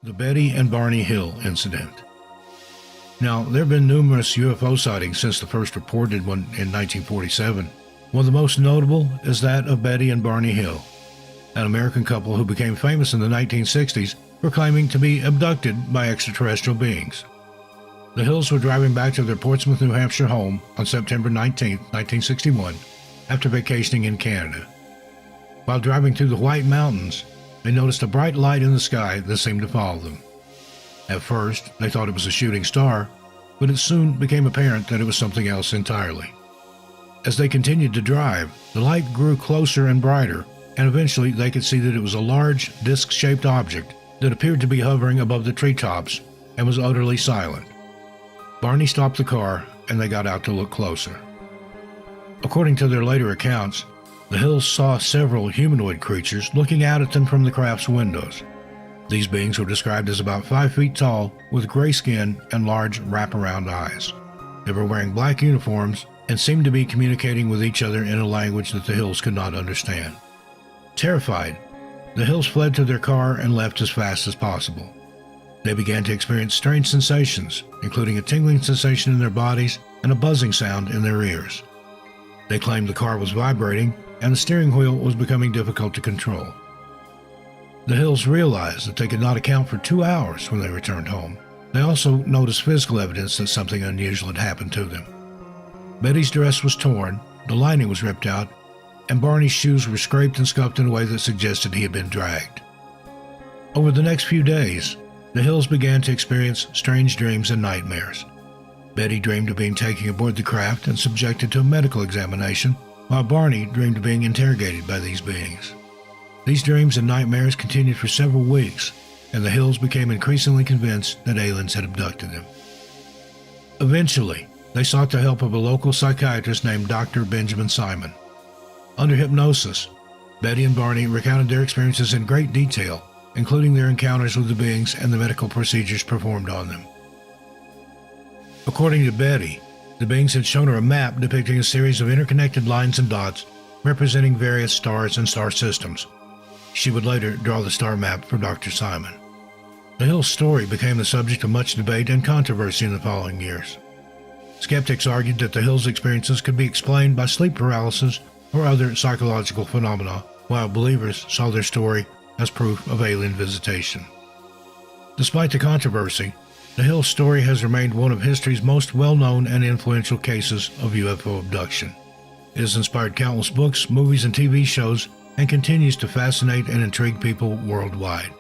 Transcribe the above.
The Betty and Barney Hill Incident. Now, there have been numerous UFO sightings since the first reported one in 1947. One of the most notable is that of Betty and Barney Hill, an American couple who became famous in the 1960s for claiming to be abducted by extraterrestrial beings. The Hills were driving back to their Portsmouth, New Hampshire home on September 19, 1961, after vacationing in Canada. While driving through the White Mountains, they noticed a bright light in the sky that seemed to follow them. At first, they thought it was a shooting star, but it soon became apparent that it was something else entirely. As they continued to drive, the light grew closer and brighter, and eventually they could see that it was a large, disc-shaped object that appeared to be hovering above the treetops and was utterly silent. Barney stopped the car, and they got out to look closer. According to their later accounts, the Hills saw several humanoid creatures looking out at them from the craft's windows. These beings were described as about 5 feet tall, with gray skin and large wraparound eyes. They were wearing black uniforms and seemed to be communicating with each other in a language that the Hills could not understand. Terrified, the Hills fled to their car and left as fast as possible. They began to experience strange sensations, including a tingling sensation in their bodies and a buzzing sound in their ears. They claimed the car was vibrating and the steering wheel was becoming difficult to control. The Hills realized that they could not account for 2 hours when they returned home. They also noticed physical evidence that something unusual had happened to them. Betty's dress was torn, the lining was ripped out, and Barney's shoes were scraped and scuffed in a way that suggested he had been dragged. Over the next few days, the Hills began to experience strange dreams and nightmares. Betty dreamed of being taken aboard the craft and subjected to a medical examination, while Barney dreamed of being interrogated by these beings. These dreams and nightmares continued for several weeks, and the Hills became increasingly convinced that aliens had abducted them. Eventually, they sought the help of a local psychiatrist named Dr. Benjamin Simon. Under hypnosis, Betty and Barney recounted their experiences in great detail, including their encounters with the beings and the medical procedures performed on them. According to Betty, the beings had shown her a map depicting a series of interconnected lines and dots representing various stars and star systems. She would later draw the star map for Dr. Simon. The Hills' story became the subject of much debate and controversy in the following years. Skeptics argued that the Hills' experiences could be explained by sleep paralysis or other psychological phenomena, while believers saw their story as proof of alien visitation. Despite the controversy, the Hills' story has remained one of history's most well-known and influential cases of UFO abduction. It has inspired countless books, movies, and TV shows, and continues to fascinate and intrigue people worldwide.